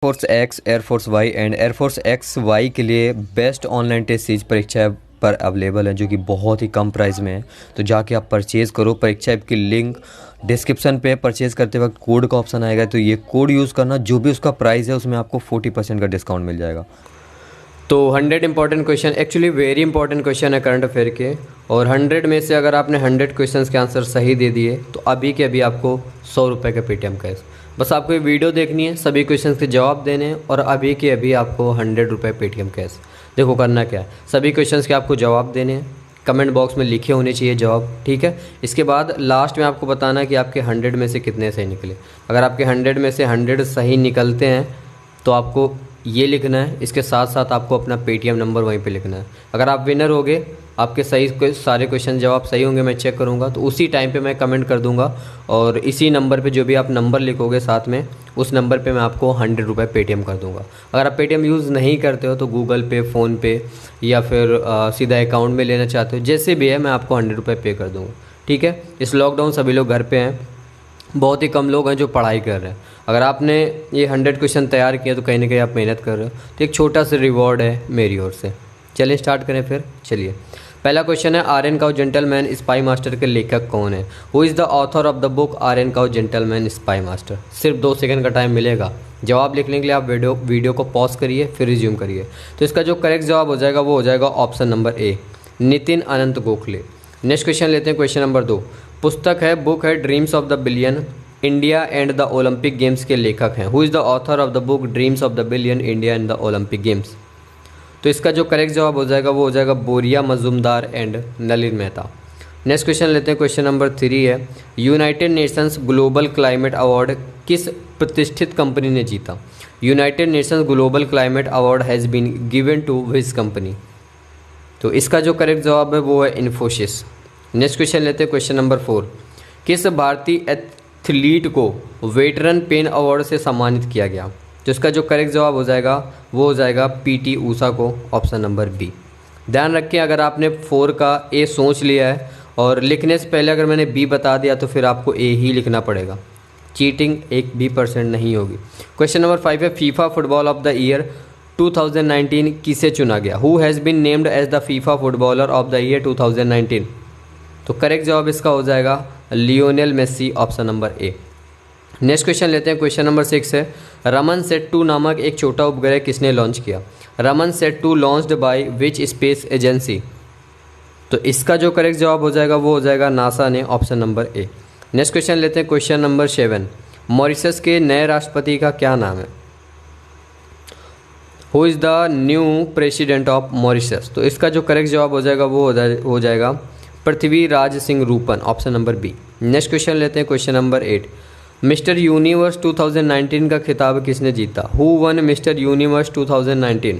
Force X, airforce Y and airforce X Y के लिए best online test series परीक्षा app पर available है, जो कि बहुत ही कम प्राइस में है। तो जाके आप परचेज़ करो। परीक्षा ऐप की लिंक डिस्क्रिप्शन पे। परचेज़ करते वक्त कोड का ऑप्शन आएगा, तो ये कोड यूज़ करना। जो भी उसका प्राइस है उसमें आपको 40% का डिस्काउंट मिल जाएगा। तो 100 important question, actually very important question है करंट अफेयर के, और 100 में से अगर आपने 100 क्वेश्चंस के आंसर सही दे दिए तो अभी के अभी आपको 100 रुपये का पेटीएम कैश। बस आपको ये वीडियो देखनी है, सभी क्वेश्चंस के जवाब देने हैं, और अभी के अभी आपको 100 रुपये पेटीएम कैश। देखो करना क्या है, सभी क्वेश्चंस के आपको जवाब देने हैं, कमेंट बॉक्स में लिखे होने चाहिए जवाब, ठीक है। इसके बाद लास्ट में आपको बताना है कि आपके 100 में से कितने सही निकले। अगर आपके 100 में से 100 सही निकलते हैं तो आपको ये लिखना है, इसके साथ साथ आपको अपना पेटीएम नंबर वहीं पे लिखना है। अगर आप विनर होगे, आपके सही सारे क्वेश्चन जवाब सही होंगे, मैं चेक करूँगा तो उसी टाइम पे मैं कमेंट कर दूँगा, और इसी नंबर पे जो भी आप नंबर लिखोगे साथ में, उस नंबर पे मैं आपको 100 रुपये पेटीएम कर दूँगा। अगर आप पेटीएम यूज़ नहीं करते हो तो गूगल पे, फ़ोनपे या फिर सीधा अकाउंट में लेना चाहते हो, जैसे भी है मैं आपको 100 रुपये पे कर दूँगा, ठीक है। इस लॉकडाउन सभी लोग घर पर हैं, बहुत ही कम लोग हैं जो पढ़ाई कर रहे हैं। अगर आपने ये 100 क्वेश्चन तैयार किया तो कहीं ना कहीं आप मेहनत कर रहे हो, तो एक छोटा सा रिवॉर्ड है मेरी ओर से। चलिए स्टार्ट करें फिर। चलिए, पहला क्वेश्चन है, RN Kao gentleman spy master के लेखक कौन है? Who is the author of the book RN Kao gentleman spy master? सिर्फ 2 सेकंड का टाइम मिलेगा जवाब लिखने के लिए। आप वीडियो को पॉज करिए, फिर रिज्यूम करिए। तो इसका जो करेक्ट जवाब हो जाएगा वो हो जाएगा ऑप्शन नंबर ए, नितिन अनंत गोखले। नेक्स्ट क्वेश्चन लेते हैं, क्वेश्चन नंबर 2। पुस्तक है, बुक है dreams of the billion India and the Olympic games के लेखक हैं। Who is the author of the book dreams of the billion India and the Olympic games? तो इसका जो करेक्ट जवाब हो जाएगा वो हो जाएगा Boria Majumdar and Nalin Mehta. Next question लेते हैं, क्वेश्चन नंबर 3 है, United Nations global climate award किस प्रतिष्ठित कंपनी ने जीता? United Nations global climate award has been given to which company? तो इसका जो करेक्ट जवाब है वो है इन्फोसिस। नेक्स्ट क्वेश्चन लेते हैं, क्वेश्चन नंबर 4। किस भारतीय एथलीट को वेटरन पेन अवार्ड से सम्मानित किया गया? तो इसका जो करेक्ट जवाब हो जाएगा वो हो जाएगा पीटी ऊषा को, ऑप्शन नंबर बी। ध्यान रखें, अगर आपने 4 का ए सोच लिया है और लिखने से पहले अगर मैंने बी बता दिया तो फिर आपको ए ही लिखना पड़ेगा। चीटिंग एक भी % नहीं होगी। क्वेश्चन नंबर 5 है, FIFA football of the year 2019 किसे चुना गया? Who has been named as the FIFA footballer of the year 2019? तो करेक्ट जवाब इसका हो जाएगा Lionel Messi, option number A. Next question लेते हैं, क्वेश्चन नंबर 6 है, रमन सेट 2 नामक एक छोटा उपग्रह किसने लॉन्च किया? Raman set 2 launched by which space agency? तो इसका जो करेक्ट जवाब हो जाएगा वो हो जाएगा नासा ने, option number A. Next question लेते हैं, क्वेश्चन नंबर 7। मॉरिशस के नए राष्ट्रपति का क्या नाम है? Who is the new president of Mauritius? तो इसका जो करेक्ट जवाब हो जाएगा वो हो जाएगा Prithviraj Singh Rupan, option number B. Next question लेते हैं, क्वेश्चन नंबर 8। मिस्टर यूनिवर्स 2019 का खिताब किसने जीता? Who one mister universe 2019?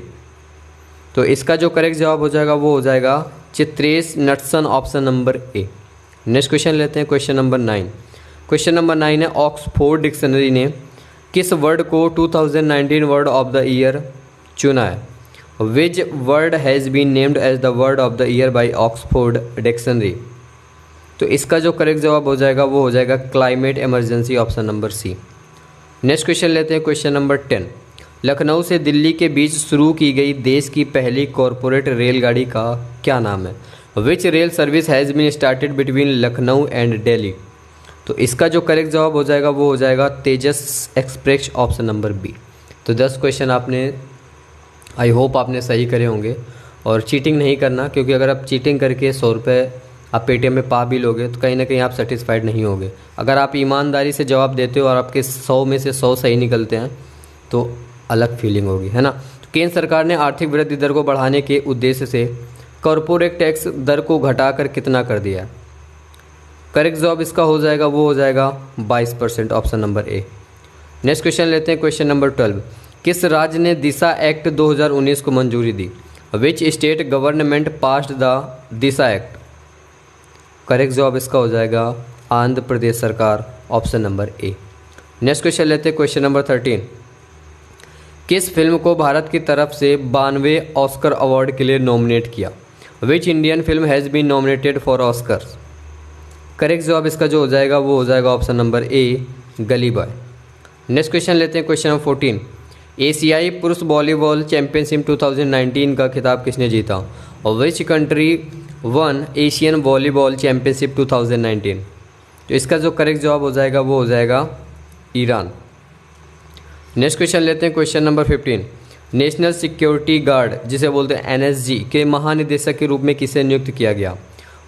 तो इसका जो करेक्ट जवाब हो जाएगा वो हो जाएगा Chitresh Natesan, option number A. Next question लेते हैं, क्वेश्चन नंबर 9। क्वेश्चन नंबर 9 है, ऑक्सफोर्ड डिक्शनरी ने किस वर्ड को 2019 वर्ड ऑफ द ईयर चुना है? Which word has been named as the word of the year by Oxford dictionary? तो इसका जो करेक्ट जवाब हो जाएगा वो हो जाएगा climate emergency, option number C. Next question लेते हैं, क्वेश्चन नंबर 10। लखनऊ से दिल्ली के बीच शुरू की गई देश की पहली कॉरपोरेट रेलगाड़ी का क्या नाम है? Which rail service has been started between Lucknow and Delhi? तो इसका जो करेक्ट जवाब हो जाएगा वो हो जाएगा तेजस एक्सप्रेस, ऑप्शन नंबर बी। तो 10 क्वेश्चन आपने, आई होप आपने सही करे होंगे, और चीटिंग नहीं करना, क्योंकि अगर आप चीटिंग करके 100 रुपये आप पेटीएम में पा भी लोगे तो कहीं ना कहीं आप सेटिस्फाइड नहीं होगे। अगर आप ईमानदारी से जवाब देते हो और आपके 100 में से 100 सही निकलते हैं तो अलग फीलिंग होगी, है ना। तो केंद्र सरकार ने आर्थिक वृद्धि दर को बढ़ाने के उद्देश्य से कॉरपोरेट टैक्स दर को घटाकर कितना कर दिया? करेक्ट जवाब इसका हो जाएगा वो हो जाएगा 22%, option number A. Next question लेते हैं, क्वेश्चन नंबर 12। किस राज्य ने दिशा एक्ट 2019 को मंजूरी दी? Which state government passed the Disha act? Correct जवाब इसका हो जाएगा आंध्र प्रदेश सरकार, option number A. Next question लेते हैं, क्वेश्चन नंबर 13। किस फिल्म को भारत की तरफ से 92वें ऑस्कर अवार्ड के लिए नॉमिनेट किया? Which Indian film has been nominated for Oscar? Correct जवाब इसका जो हो जाएगा वो हो जाएगा ऑप्शन नंबर ए, गली बॉय। नेक्स्ट क्वेश्चन लेते हैं, क्वेश्चन नंबर 14। एशियाई पुरुष वॉलीबॉल चैंपियनशिप 2019 का खिताब किसने जीता? और which country one Asian volleyball championship 2019? तो इसका जो करेक्ट जवाब हो जाएगा वो हो जाएगा ईरान। नेक्स्ट क्वेश्चन लेते हैं, question number 15। National security guard जिसे बोलते हैं एनएसजी के महानिदेशक के रूप में किसे नियुक्त किया गया?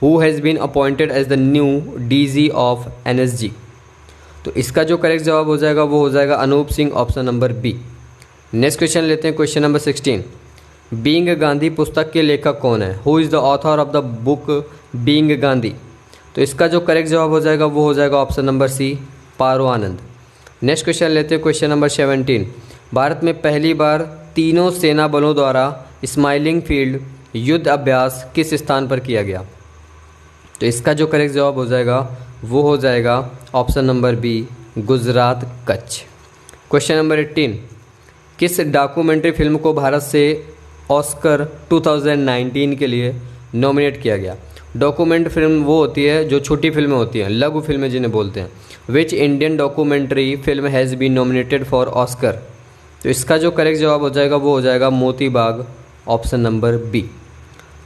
Who has been appointed as the new DG of NSG? तो इसका जो करेक्ट जवाब हो जाएगा वो हो जाएगा Anoop Singh, option number B. Next question लेते हैं, क्वेश्चन नंबर 16। बीइंग गांधी पुस्तक के लेखक कौन है? Who is the author of the book being Gandhi? तो इसका जो करेक्ट जवाब हो जाएगा वो हो जाएगा ऑप्शन नंबर सी, पारो आनंद। नेक्स्ट क्वेश्चन लेते हैं, क्वेश्चन नंबर 17। भारत में पहली बार तीनों सेना बलों द्वारा स्माइलिंग फील्ड युद्ध अभ्यास किस स्थान पर किया गया? तो इसका जो करेक्ट जवाब हो जाएगा वो हो जाएगा option number B, Gujarat, Kutch. Question number 18। किस डॉक्यूमेंट्री फिल्म को भारत से ऑस्कर 2019 के लिए नॉमिनेट किया गया? डॉक्यूमेंट फिल्म वो होती है जो छोटी फिल्में होती हैं, लघु फिल्में जिन्हें बोलते हैं। Which Indian documentary film has been nominated for Oscar? तो इसका जो करेक्ट जवाब हो जाएगा वो हो जाएगा Moti Bagh, option number B.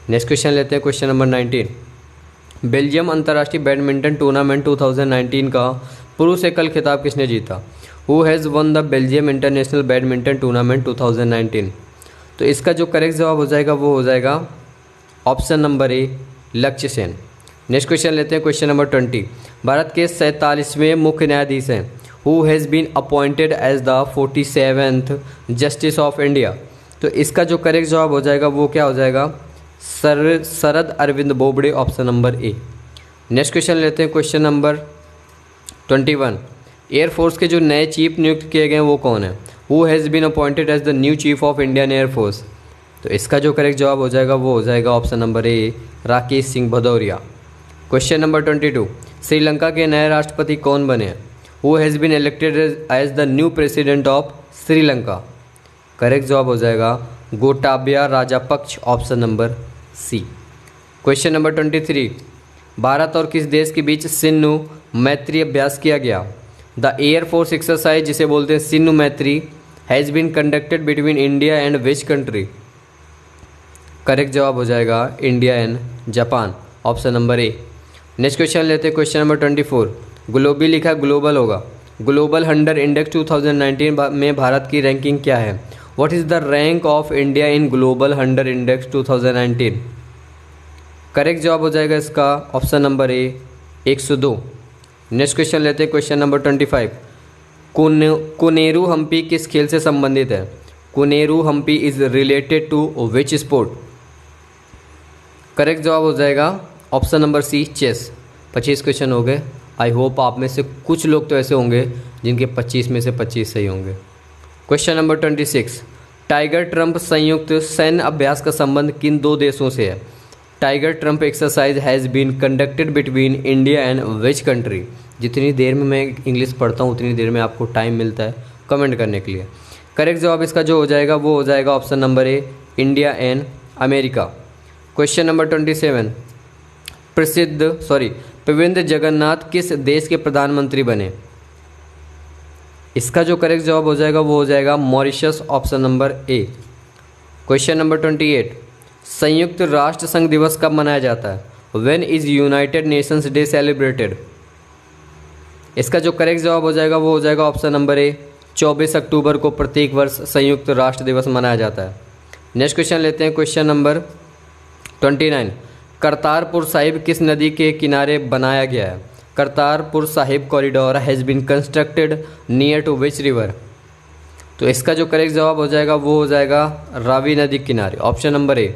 Next question लेते हैं, क्वेश्चन नंबर 19। बेल्जियम अंतर्राष्ट्रीय बैडमिंटन टूर्नामेंट 2019 का पुरुष एकल खिताब किसने जीता? Who has won the Belgium international badminton tournament 2019? तो इसका जो करेक्ट जवाब हो जाएगा वो हो जाएगा ऑप्शन नंबर ए, लक्ष्य सेन। नेक्स्ट क्वेश्चन लेते हैं, क्वेश्चन नंबर 20। भारत के 47वें मुख्य न्यायाधीश हैं। Who has been appointed as the 47th justice of India? तो इसका जो करेक्ट जवाब हो जाएगा वो क्या हो जाएगा? Sharad Arvind Bobde, option number A. Next question लेते हैं, क्वेश्चन नंबर 21। एयरफोर्स के जो नए चीफ नियुक्त किए गए हैं वो कौन है? Who has been appointed as the new chief of Indian airforce? तो इसका जो करेक्ट जवाब हो जाएगा वो हो जाएगा option number A, Rakesh Singh Bhadauria. Question number 22। Sri Lanka के नए राष्ट्रपति कौन बने हैं? Who has been elected as the new president of Sri Lanka? Correct जवाब हो जाएगा Gotabaya Rajapaksa, option number C. Question number 23। Bharat और किस देश के बीच सिन्धु मैत्री अभ्यास किया गया? द एयरफोर्स एक्सरसाइज जिसे बोलते हैं Sindhu Maitri has been conducted between India and which country? Correct जवाब हो जाएगा India and Japan, option number A. Next question लेते हैं, क्वेश्चन नंबर 24। ग्लोबल लिखा ग्लोबल होगा। ग्लोबल हंडर इंडेक्स 2019 में भारत की रैंकिंग क्या है? What is the rank of India in global hunger index 2019? Correct जवाब हो जाएगा इसका option number A, 102। Next question लेते हैं, क्वेश्चन नंबर 25। कोनेरू हम्पी किस खेल से संबंधित है? Koneru Humpy is related to which sport? Correct जवाब हो जाएगा option number C, chess. 25 question हो गए। आई होप आप में से कुछ लोग तो ऐसे होंगे जिनके 25 में से 25 सही होंगे। Question number 26। टाइगर ट्रंप संयुक्त सैन्य अभ्यास का संबंध किन दो देशों से है? Tiger Triumph exercise has been conducted between India and which country? जितनी देर में मैं इंग्लिश पढ़ता हूँ उतनी देर में आपको टाइम मिलता है कमेंट करने के लिए। करेक्ट जवाब इसका जो हो जाएगा वो हो जाएगा option number A, India and America. Question number 27। Pravind Jagannath किस देश के प्रधानमंत्री बने? इसका जो करेक्ट जवाब हो जाएगा वो हो जाएगा Mauritius, option number A. Question number 28। संयुक्त राष्ट्र संघ दिवस कब मनाया जाता है? When is United Nations day celebrated? इसका जो करेक्ट जवाब हो जाएगा वो हो जाएगा ऑप्शन नंबर ए, 24 अक्टूबर को प्रत्येक वर्ष संयुक्त राष्ट्र दिवस मनाया जाता है। नेक्स्ट क्वेश्चन लेते हैं, क्वेश्चन नंबर 29। करतारपुर साहिब किस नदी के किनारे बनाया गया है? Kartarpur Sahib corridor has been constructed near to which river? तो इसका जो करेक्ट जवाब हो जाएगा वो हो जाएगा रावी नदी किनारे, option number A.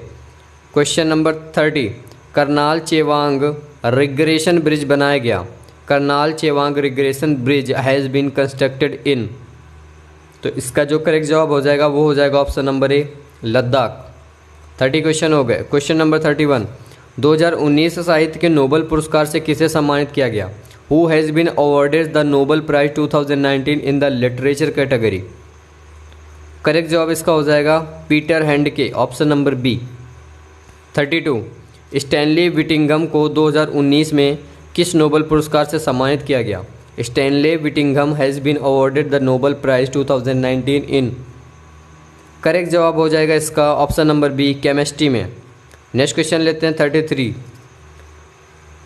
Question number 30। Colonel Chewang Rinchen bridge बनाया गया। Colonel Chewang Rinchen bridge has been constructed in? तो इसका जो करेक्ट जवाब हो जाएगा वो हो जाएगा ऑप्शन नंबर ए, लद्दाख। 30 क्वेश्चन हो गए। Question number 31। 2019 साहित्य के नोबेल पुरस्कार से किसे सम्मानित किया गया? Who has been awarded the Nobel prize 2019 in the literature category? Correct जवाब इसका हो जाएगा Peter Handke, option number B. 32। Stanley Whittingham को 2019 में किस नोबेल पुरस्कार से सम्मानित किया गया? Stanley Whittingham has been awarded the Nobel prize 2019 in? Correct जवाब हो जाएगा इसका ऑप्शन नंबर बी, केमिस्ट्री में। नेक्स्ट क्वेश्चन लेते हैं 33।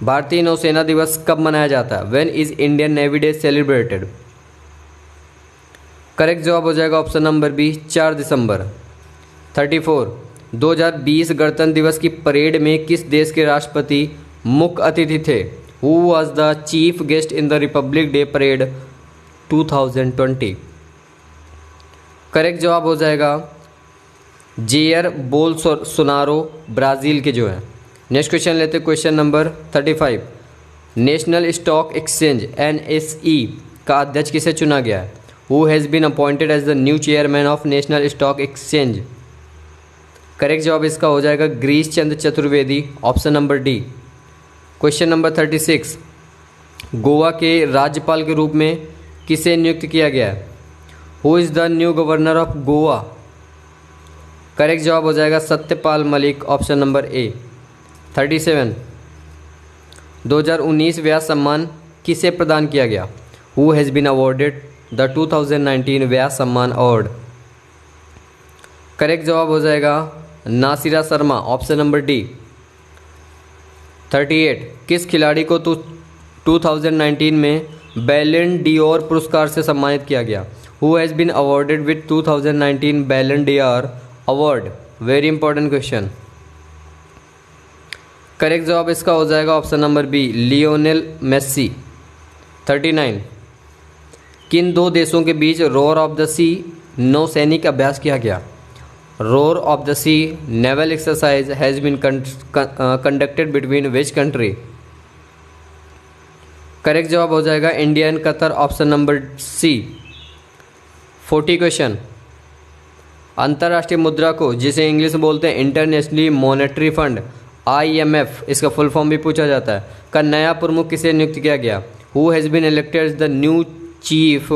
भारतीय नौसेना दिवस कब मनाया जाता है? When is Indian navy day celebrated? Correct जवाब हो जाएगा ऑप्शन नंबर बी, 4 दिसंबर। 34। 2020 गणतंत्र दिवस की परेड में किस देश के राष्ट्रपति मुख्य अतिथि थे? Who was the chief guest in the Republic day parade 2020? Correct जवाब हो जाएगा जेयर बोल्सोनारो, ब्राज़ील के जो है। नेक्स्ट क्वेश्चन लेते हैं, question number 35। National stock exchange NSE का अध्यक्ष किसे चुना गया है? Who has been appointed as the new chairman of national stock exchange? Correct जवाब इसका हो जाएगा Girish Chandra Chaturvedi, option number D. Question number 36। Goa के राज्यपाल के रूप में किसे नियुक्त किया गया है? Who is the new governor of Goa? Correct जवाब हो जाएगा Satyapal Malik, option number A. 37। 2019 Vyas Samman किसे प्रदान किया गया? Who has been awarded the 2019 Vyas Samman award? Correct जवाब हो जाएगा Nasira Sharma, option number D. 38। किस खिलाड़ी को 2019 में बैलन डियोर पुरस्कार से सम्मानित किया गया? Who has been awarded with 2019 Ballon d'Or award? Very important question. Correct जवाब इसका हो जाएगा option number B, Lionel Messi. 39। किन दो देशों के बीच रोर ऑफ द सी नौसैनिक अभ्यास किया गया? Roar of the sea naval exercise has been conducted between which country? Correct जवाब हो जाएगा India and Qatar, option number C. 40 question. अंतर्राष्ट्रीय मुद्रा को जिसे इंग्लिश में बोलते हैं इंटरनेशनली मॉनेटरी फंड IMF, इसका फुल फॉर्म भी पूछा जाता है, का नया प्रमुख किसे नियुक्त किया गया? Who has been elected as the new chief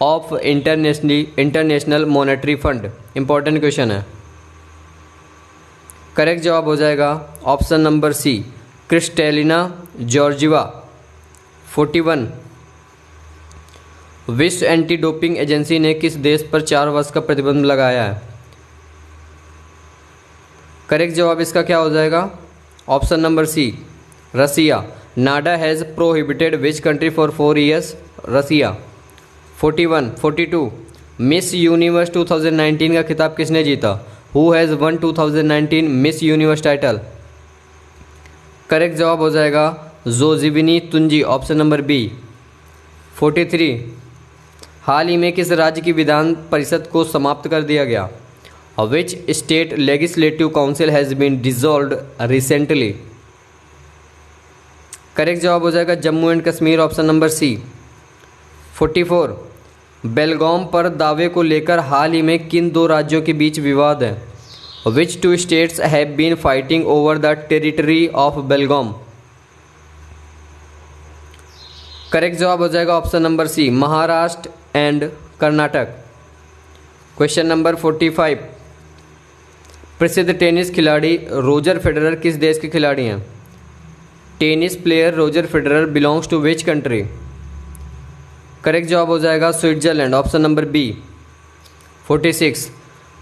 of International Monetary Fund? Important question है। करेक्ट जवाब हो जाएगा option number C, Kristalina Georgieva. 41। विश्व एंटी डोपिंग एजेंसी ने किस देश पर 4 वर्ष का प्रतिबंध लगाया है? करेक्ट जवाब इसका क्या हो जाएगा? Option number C, Russia. NADA has prohibited which country for 4 years? Russia. 41। 42। Miss Universe 2019 का खिताब किसने जीता? Who has won 2019 Miss Universe title? Correct जवाब हो जाएगा Zozibini Tunzi, option number B. 43। हाल ही में किस राज्य की विधान परिषद को समाप्त कर दिया गया? Which state legislative council has been dissolved recently? Correct जवाब हो जाएगा Jammu and Kashmir, option number C. 44। Belgaum पर दावे को लेकर हाल ही में किन 2 राज्यों के बीच विवाद है? Which 2 states have been fighting over the territory of Belgaum? Correct जवाब हो जाएगा option number C, Maharashtra and Karnataka. Question number 45। प्रसिद्ध टेनिस खिलाड़ी रोजर फेडरर किस देश के खिलाड़ी हैं? Tennis player Roger Federer belongs to which country? Correct जवाब हो जाएगा Switzerland, option number B. 46।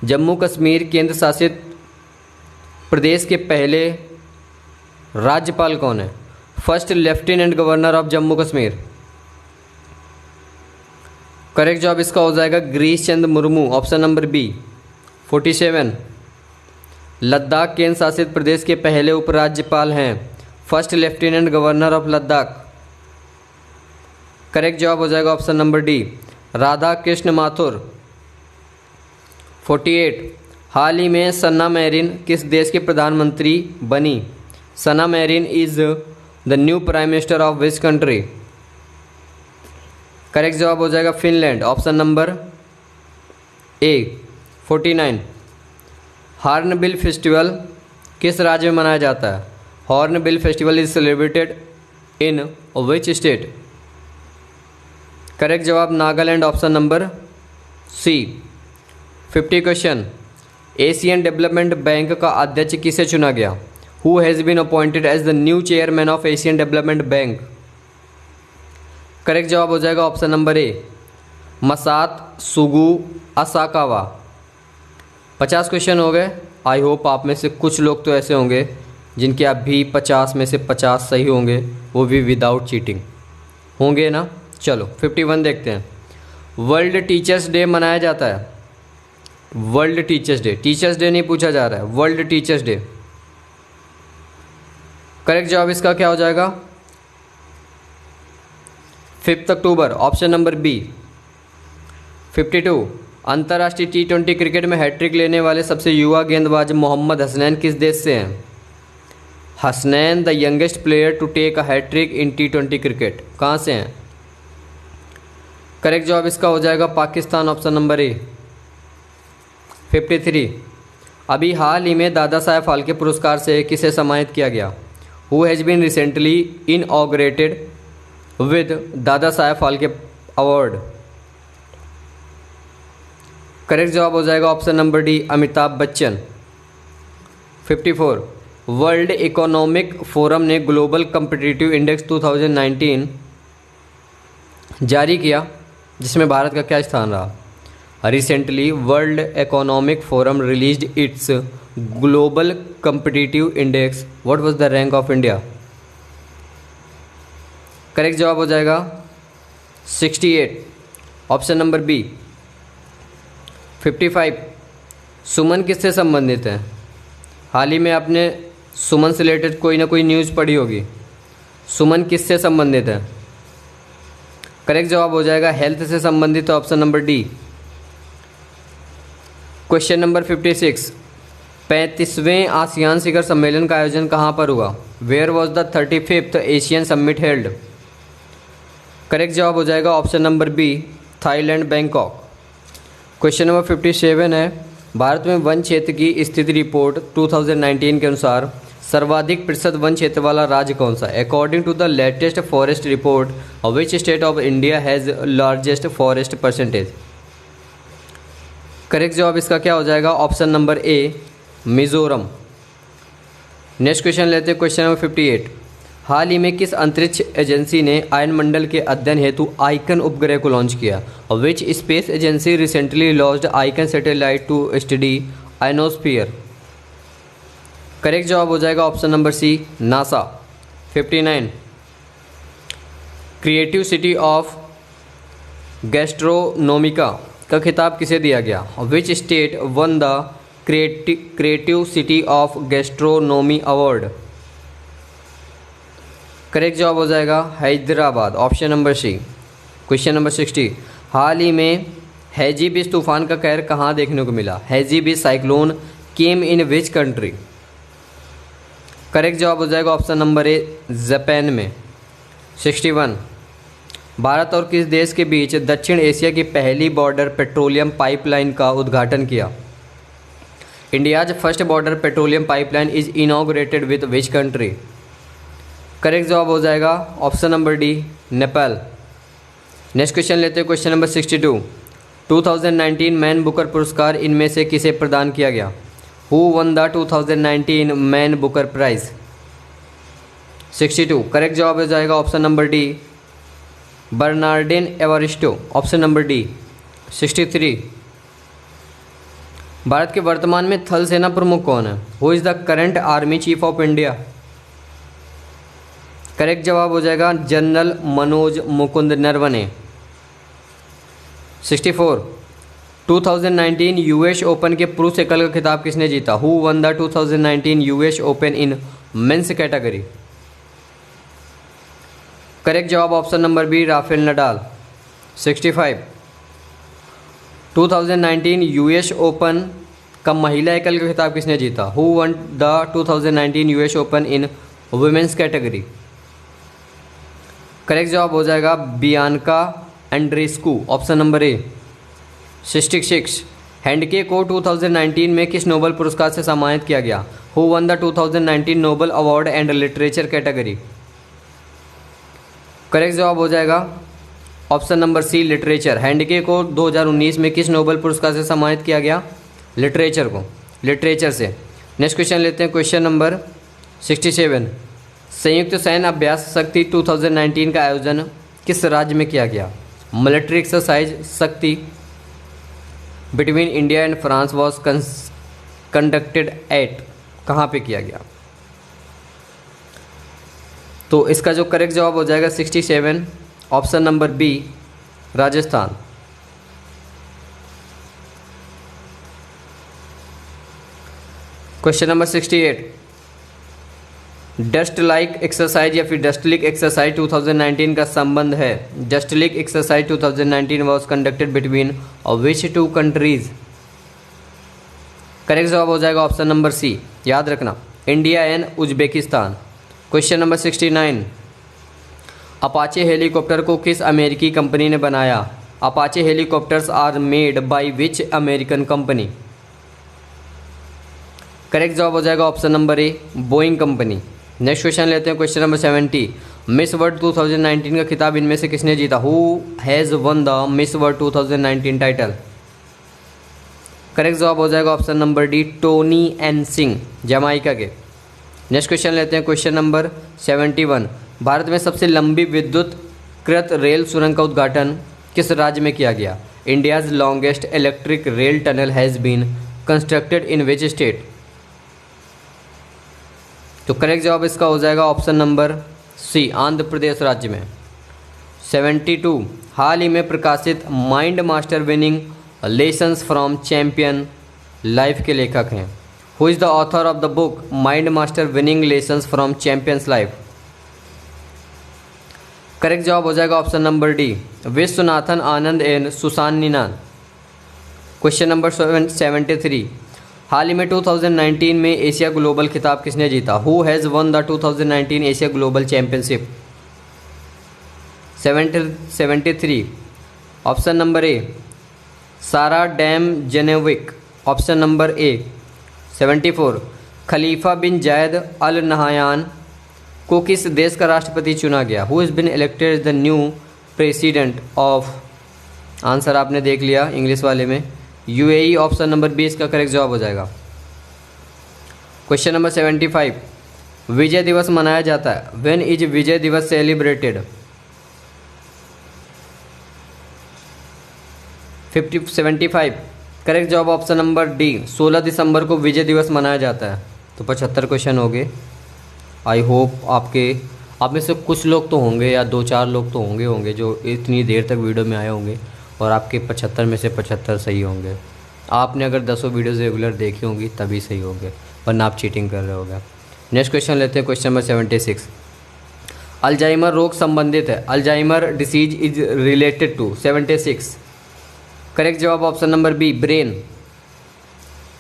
Jammu Kashmir केंद्र शासित प्रदेश के पहले राज्यपाल कौन है? First lieutenant governor of Jammu Kashmir. Correct जवाब इसका हो जाएगा Girish Chandra Murmu, option number B. 47। Ladakh केंद्र शासित प्रदेश के पहले उपराज्यपाल हैं? First lieutenant governor of Ladakh. Correct जवाब हो जाएगा option number D, Radha Krishna Mathur. 48। हाल ही में सन्ना मैरिन किस देश के प्रधानमंत्री बनी? Sanna Marin is the new prime minister of which country? Correct जवाब हो जाएगा Finland, option number A. 49। Hornbill festival किस राज्य में मनाया जाता है? Hornbill festival is celebrated in which state? Correct जवाब Nagaland, option number C. 50 question. Asian development bank का अध्यक्ष किसे चुना गया? Who has been appointed as the new chairman of Asian development bank? Correct जवाब हो जाएगा option number A, Masatsugu Asakawa. 50 question हो गए। आई होप आप में से कुछ लोग तो ऐसे होंगे जिनके अभी 50 में से 50 सही होंगे, वो भी विदाउट चीटिंग होंगे ना। चलो 51 देखते हैं। वर्ल्ड टीचर्स डे मनाया जाता है। World teachers day, teachers day नहीं पूछा जा रहा है, वर्ल्ड टीचर्स डे। करेक्ट जवाब इसका क्या हो जाएगा? 5 अक्टूबर, ऑप्शन नंबर बी। 52 अंतर्राष्ट्रीय T20 क्रिकेट में हैट्रिक लेने वाले सबसे युवा गेंदबाज मोहम्मद हसनैन किस देश से हैं? Hasnain the youngest player to take a hat-trick in T20 cricket, कहाँ से हैं? करेक्ट जवाब इसका हो जाएगा पाकिस्तान, ऑप्शन नंबर ए। 53 अभी हाल ही में दादा साहेब फाल्के पुरस्कार से किसे सम्मानित किया गया? Who has been recently inaugurated with Dada Saheb Phalke award? Correct जवाब हो जाएगा option number D, Amitabh Bachchan. 54 world economic forum ने ग्लोबल कम्पिटिटिव इंडेक्स 2019 जारी किया, जिसमें भारत का क्या स्थान रहा? Recently world economic forum released its global competitive index, what was the rank of India? Correct जवाब हो जाएगा 68, ऑप्शन नंबर बी। 55 सुमन किससे संबंधित है? हाल ही में आपने सुमन से रिलेटेड कोई ना कोई न्यूज़ पढ़ी होगी। सुमन किससे संबंधित है? करेक्ट जवाब हो जाएगा हेल्थ से संबंधित, option number D. Question number 56 35वें आसियान शिखर सम्मेलन का आयोजन कहाँ पर हुआ? Where was the 35th Asian summit held? Correct जवाब हो जाएगा option number B, Thailand, Bangkok. Question number 57 है, भारत में वन क्षेत्र की स्थिति रिपोर्ट 2019 के अनुसार सर्वाधिक प्रतिशत वन क्षेत्र वाला राज्य कौन सा? According to the latest forest report which state of India has largest forest percentage? Correct जवाब इसका क्या हो जाएगा? Option number A, Mizoram. Next question लेते हैं, क्वेश्चन नंबर 58 हाल ही में किस अंतरिक्ष एजेंसी ने आयनमंडल के अध्ययन हेतु आइकन उपग्रह को लॉन्च किया? Which space agency recently launched ICON satellite to study ionosphere? Correct जवाब हो जाएगा option number C, NASA. 59 creative city of गैस्ट्रोनोमिका का खिताब किसे दिया गया? Which state won the creative city of gastronomy award? Correct जवाब हो जाएगा Hyderabad, option number C. Question number 60 हाल ही में हैजीबिस तूफान का कहर कहाँ देखने को मिला? Hagibis cyclone came in which country? Correct जवाब हो जाएगा ऑप्शन नंबर ए, जापान में। 61 भारत और किस देश के बीच दक्षिण एशिया की पहली बॉर्डर पेट्रोलियम पाइपलाइन का उद्घाटन किया? India's first border petroleum pipeline is inaugurated with which country? Correct जवाब हो जाएगा option number D, Nepal. Next question लेते हैं, क्वेश्चन नंबर 62 2019 मैन बुकर पुरस्कार इनमें से किसे प्रदान किया गया? Who won the 2019 Man Booker Prize? 62 correct जवाब हो जाएगा option number D, Bernardine Evaristo, option number D. 63 Bharat के वर्तमान में थल सेना प्रमुख कौन है? Who is the current army chief of India? Correct जवाब हो जाएगा general Manoj Mukund Naravane. 64 2019 US Open के पुरुष एकल का खिताब किसने जीता? Who won the 2019 US Open in men's category? Correct जवाब option number B, Rafael Nadal. 65 2019 US Open का महिला एकल का खिताब किसने जीता? Who won the 2019 US Open in women's category? Correct जवाब हो जाएगा Bianca Andreescu, option number A. 66 Handke को 2019 में किस नोबल पुरस्कार से सम्मानित किया गया? Who won the 2019 Nobel award and literature category? Correct जवाब हो जाएगा option number C, literature. Handke को 2019 में किस नोबल पुरस्कार से सम्मानित किया गया? लिटरेचर को, लिटरेचर से। नेक्स्ट क्वेश्चन लेते हैं, क्वेश्चन नंबर 67 संयुक्त सैन्य अभ्यास शक्ति 2019 का आयोजन किस राज्य में किया गया? मिलिट्री एक्सरसाइज शक्ति between India and France was conducted at, कहाँ पे किया गया? तो इसका जो करेक्ट जवाब हो जाएगा 67, option number B, Rajasthan. Question number 68, Dustlik exercise या फिर डस्टलिक एक्सरसाइज 2019 का संबंध है। Dustlik exercise 2019 was conducted between which two countries? Correct जवाब हो जाएगा ऑप्शन नंबर सी, याद रखना, India and Uzbekistan. Question number 69, Apache helicopter को किस अमेरिकी कंपनी ने बनाया? Apache helicopters are made by which American company? Correct जवाब हो जाएगा option number A, Boeing company. Next question लेते हैं, क्वेश्चन नंबर 70, मिस वर्ल्ड 2019 का खिताब इनमें से किसने जीता? Who has won the miss world 2019 title? Correct जवाब हो जाएगा option number D, Tony N Singh, Jamaica के। नेक्स्ट क्वेश्चन लेते हैं, क्वेश्चन नंबर 71, भारत में सबसे लंबी विद्युत कृत रेल सुरंग का उद्घाटन किस राज्य में किया गया? India's longest electric rail tunnel has been constructed in which state? तो करेक्ट जवाब इसका हो जाएगा option number C, Andhra Pradesh राज्य में। 72, हाल ही में प्रकाशित mind master winning lessons from champion life के लेखक हैं। Who is the author of the book mind master winning lessons from champions life? Correct जवाब हो जाएगा option number D, Viswanathan Anand and Susan Ninan. Question number 73, हाल ही में 2019 में एशिया ग्लोबल खिताब किसने जीता? Who has won the 2019 Asia global championship? 73, option number ए, सारा डैम जेनेविक, ऑप्शन नंबर ए। 74, खलीफा बिन जायद अल नहायान को किस देश का राष्ट्रपति चुना गया? Who is been elected the new president of? Answer आपने देख लिया इंग्लिश वाले में, यूएई, ऑप्शन नंबर बी इसका करेक्ट जवाब हो जाएगा। क्वेश्चन नंबर 75, विजय दिवस मनाया जाता है, व्हेन इज विजय दिवस सेलिब्रेटेड? 75, करेक्ट जवाब ऑप्शन नंबर डी, 16 दिसंबर को विजय दिवस मनाया जाता है। तो 75 क्वेश्चन हो गए। आई होप आप में से कुछ लोग तो होंगे या 2-4 लोग तो होंगे जो इतनी देर तक वीडियो में आए होंगे और आपके 75 में से 75 सही होंगे। आपने अगर 10 वीडियोज़ रेगुलर देखी होंगी तभी सही होंगे, वरना आप चीटिंग कर रहे होंगे। नेक्स्ट क्वेश्चन लेते हैं, क्वेश्चन नंबर 76, अल्जाइमर रोग संबंधित है, Alzheimer disease is related to? 76, correct जवाब option number B, brain.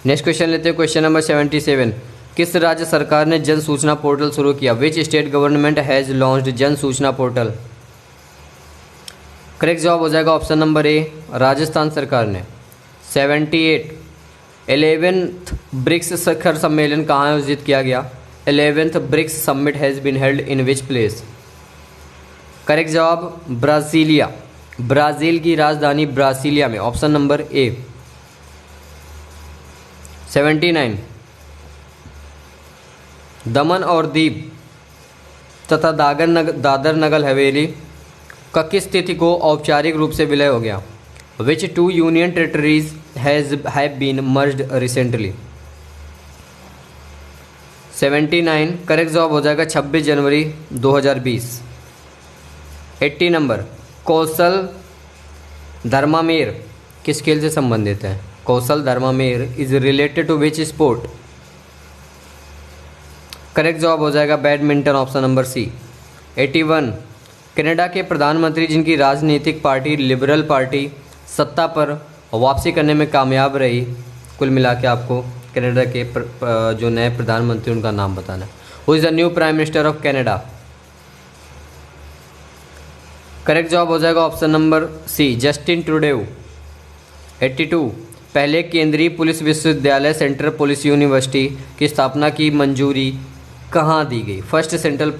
Next question लेते हैं, क्वेश्चन नंबर 77, किस राज्य सरकार ने जन सूचना पोर्टल शुरू किया? विच स्टेट गवर्नमेंट हैज़ लॉन्च्ड जन सूचना पोर्टल? करेक्ट जवाब हो जाएगा ऑप्शन नंबर ए, राजस्थान सरकार ने। 78, 11th ब्रिक्स शिखर सम्मेलन कहाँ आयोजित किया गया? 11th BRICS summit has been held in which place? Correct जवाब ब्राज़ीलिया, ब्राज़ील की राजधानी ब्रासीलिया में, ऑप्शन नंबर ए। 79, दमन और दीव तथा दादर नगर हवेली का किस तिथि को औपचारिक रूप से विलय हो गया? Which 2 union territories have been merged recently? 79, correct जवाब हो जाएगा 26 जनवरी 2020। 80 नंबर, कौशल धर्मामेर किस खेल से संबंधित है? Kaushal Dharmamer is related to which sport? Correct जवाब हो जाएगा badminton, option number C. 81, Canada के प्रधानमंत्री जिनकी राजनीतिक पार्टी लिबरल पार्टी सत्ता पर वापसी करने में कामयाब रही, कुल मिला के आपको कनाडा के जो नए प्रधानमंत्री उनका नाम बताना है। Who is the new prime minister of Canada? Correct जवाब हो जाएगा ऑप्शन नंबर सी, जस्टिन ट्रूडेउ। 82, पहले केंद्रीय पुलिस विश्वविद्यालय सेंट्रल पुलिस यूनिवर्सिटी की स्थापना की मंजूरी कहाँ दी गई? First central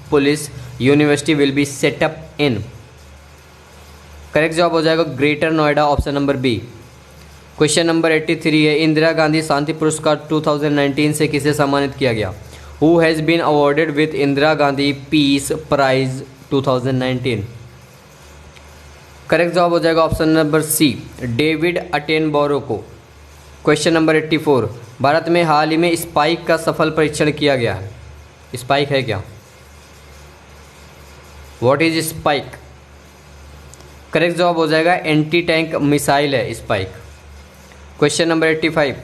police university will be set up in? Correct जवाब हो जाएगा greater Noida, option number B. Question number 83 है, इंदिरा गांधी शांति पुरस्कार 2019 से किसे सम्मानित किया गया? Who has been awarded with Indira Gandhi peace prize 2019? Correct जवाब हो जाएगा option number C, David Attenborough को। क्वेश्चन नंबर 84, भारत में हाल ही में स्पाइक का सफल परीक्षण किया गया है। स्पाइक है क्या? What is spike? करेक्ट जवाब हो जाएगा एंटी टैंक मिसाइल है स्पाइक। क्वेश्चन नंबर 85,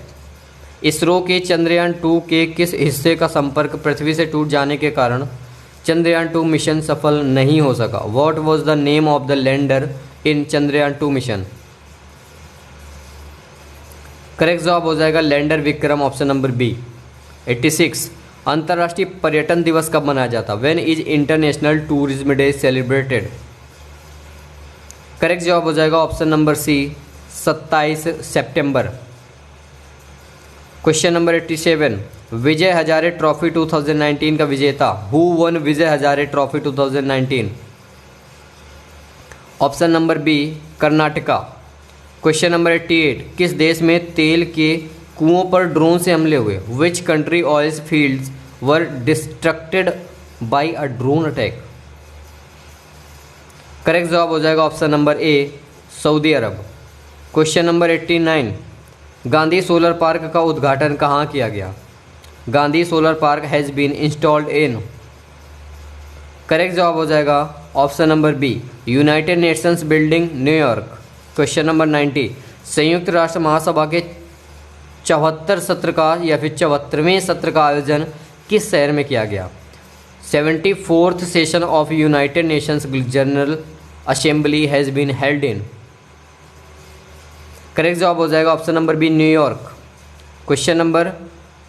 इसरो के चंद्रयान 2 के किस हिस्से का संपर्क पृथ्वी से टूट जाने के कारण चंद्रयान 2 मिशन सफल नहीं हो सका? What was the name of the lander in Chandrayaan 2 mission? Correct जवाब हो जाएगा lander Vikram, option number B. 86, अंतर्राष्ट्रीय पर्यटन दिवस कब मनाया जाता? When is international tourism day celebrated? Correct जवाब हो जाएगा ऑप्शन नंबर सी, 27 सितंबर। Question number 87, Vijay Hazare trophy 2019 का विजेता, who won Vijay Hazare trophy 2019? Option number B, Karnataka. Question number 88, किस देश में तेल के कुओं पर ड्रोन से हमले हुए? Which country oil fields were distracted bye a drone attack? Correct जवाब हो जाएगा ऑप्शन नंबर ए, सऊदी अरब। Question number 89, Gandhi solar park का उद्घाटन कहाँ किया गया? Gandhi solar park has been installed in? Correct जवाब हो जाएगा option number B, United Nations building, New York. Question number 90, संयुक्त राष्ट्र महासभा के 74 सत्र का या फिर 74वें सत्र का आयोजन किस शहर में किया गया? 74th session of United Nations general assembly has been held in? Correct जवाब हो जाएगा option number B, New York. Question number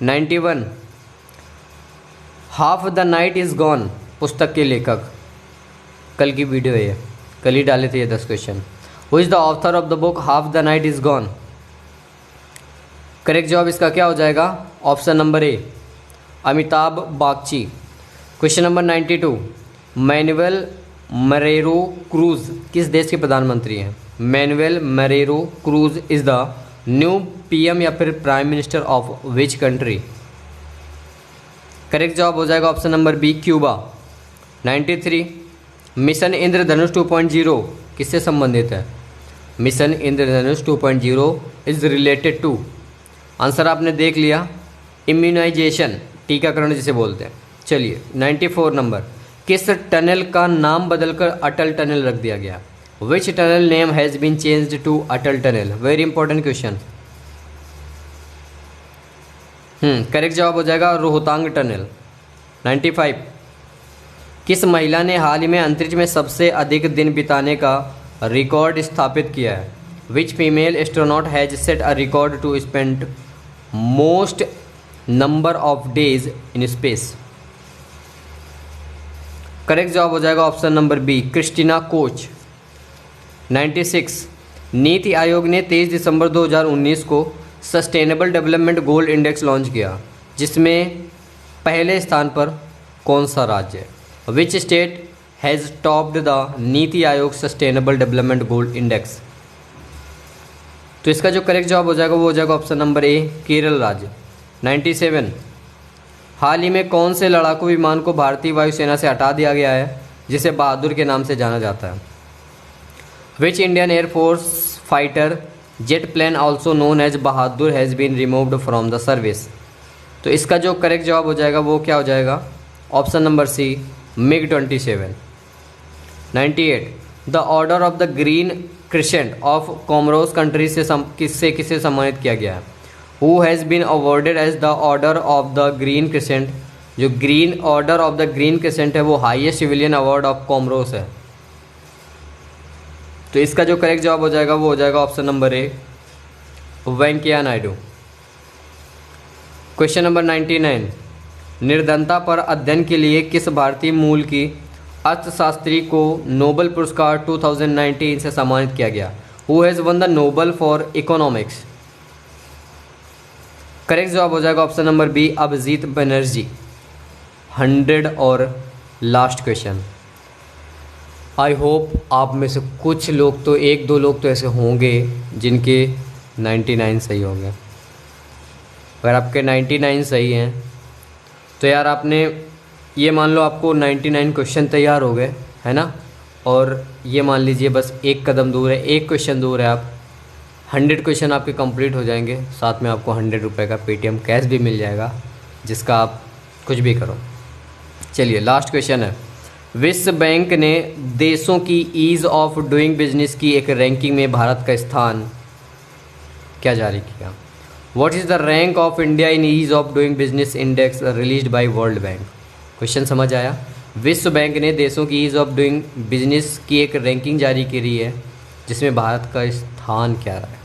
91, half the Night Is gone पुस्तक के लेखक, कल की वीडियो है ये, कल ही डाले थे ये 10 question. Who is the author of the book Half the Night Is Gone? Correct जवाब इसका क्या हो जाएगा? Option number A, Amitabh Bagchi. Question number 92, Manuel Marrero Cruz किस देश के प्रधानमंत्री हैं? Manuel Marrero Cruz is the new PM या फिर prime minister of which country? Correct जवाब हो जाएगा option number B, Cuba. 93, mission Indradhanush 2.0 किससे संबंधित है? Mission Indradhanush 2.0 is related to, answer आपने देख लिया, इम्यूनाइजेशन, टीकाकरण जिसे बोलते हैं। चलिए 94 नंबर, किस टनल का नाम बदलकर अटल टनल रख दिया गया? Which tunnel name has been changed to Atal tunnel? Very important question. Correct जवाब हो जाएगा रोहतांग टनल। 95, किस महिला ने हाल ही में अंतरिक्ष में सबसे अधिक दिन बिताने का रिकॉर्ड स्थापित किया है? Which female astronaut has set a record to spend most number of days in space? Correct जवाब हो जाएगा option number B, Christina Koch. 96, NITI Aayog ने 23 दिसंबर 2019 को sustainable development goal index launch किया, जिसमें पहले स्थान पर कौन सा राज्य है? Which state has topped the NITI Aayog sustainable development goal index? तो इसका जो करेक्ट जवाब हो जाएगा वो हो जाएगा ऑप्शन नंबर ए, केरल राज्य। 97, हाल ही में कौन से लड़ाकू विमान को भारतीय वायुसेना से हटा दिया गया है, जिसे बहादुर के नाम से जाना जाता है? Which Indian air force fighter jet plane also known as Bahadur has been removed from the service? तो इसका जो करेक्ट जवाब हो जाएगा वो क्या हो जाएगा? Option number C, MiG 27। 98, the order of the green crescent of Comoros country से किसे सम्मानित किया गया है? Who has been awarded as the order of the green crescent? जो green order of the green crescent है वो highest civilian award of Comoros है। तो इसका जो करेक्ट जवाब हो जाएगा वो हो जाएगा ऑप्शन नंबर ए, वेंकैया नायडू। क्वेश्चन नंबर 99, निर्धनता पर अध्ययन के लिए किस भारतीय मूल की अर्थशास्त्री को नोबेल पुरस्कार 2019 से सम्मानित किया गया? Who has won the Nobel for economics? Correct जवाब हो जाएगा option number B, Abhijit Banerjee. 100 और लास्ट क्वेश्चन। आई होप आप में से कुछ लोग तो, 1-2 लोग तो ऐसे होंगे जिनके 99 सही होंगे। अगर आपके 99 सही हैं तो यार आपने ये मान लो आपको 99 क्वेश्चन तैयार हो गए, है ना? और ये मान लीजिए बस एक कदम दूर है, एक क्वेश्चन दूर है, आप 100 क्वेश्चन आपके कंप्लीट हो जाएंगे, साथ में आपको 100 रुपये का पेटीएम कैश भी मिल जाएगा, जिसका आप कुछ भी करो। चलिए लास्ट क्वेश्चन है, विश्व बैंक ने देशों की ईज़ ऑफ डूइंग बिजनेस की एक रैंकिंग में भारत का स्थान क्या जारी किया? What is the rank of India in ease of doing business index released by world bank? Question समझ आया? विश्व बैंक ने देशों की ईज़ ऑफ डूइंग बिजनेस की एक रैंकिंग जारी करी है, जिसमें भारत का स्थान क्या रहा है,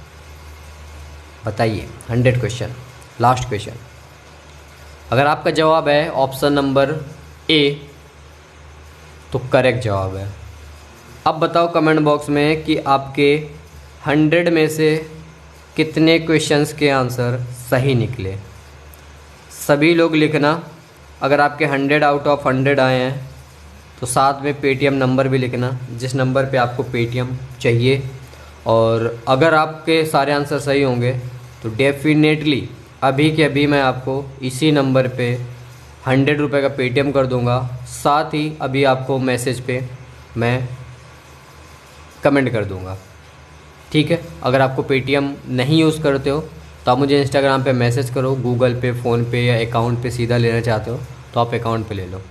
बताइए। 100 क्वेश्चन, लास्ट क्वेश्चन। अगर आपका जवाब है ऑप्शन नंबर ए तो करेक्ट जवाब है। अब बताओ कमेंट बॉक्स में कि आपके 100 में से कितने क्वेश्चंस के आंसर सही निकले। सभी लोग लिखना। अगर आपके 100 आउट ऑफ 100 आए हैं तो साथ में पेटीएम नंबर भी लिखना, जिस नंबर पे आपको पेटीएम चाहिए। और अगर आपके सारे आंसर सही होंगे तो डेफिनेटली अभी के अभी मैं आपको इसी नंबर पे 100 रुपये का पेटीएम कर दूंगा। साथ ही अभी आपको मैसेज पे मैं कमेंट कर दूंगा, ठीक है। अगर आपको पेटीएम नहीं यूज़ करते हो तो आप मुझे इंस्टाग्राम पे मैसेज करो, गूगल पे, फ़ोन पे या अकाउंट पे सीधा लेना चाहते हो तो आप अकाउंट पे ले लो।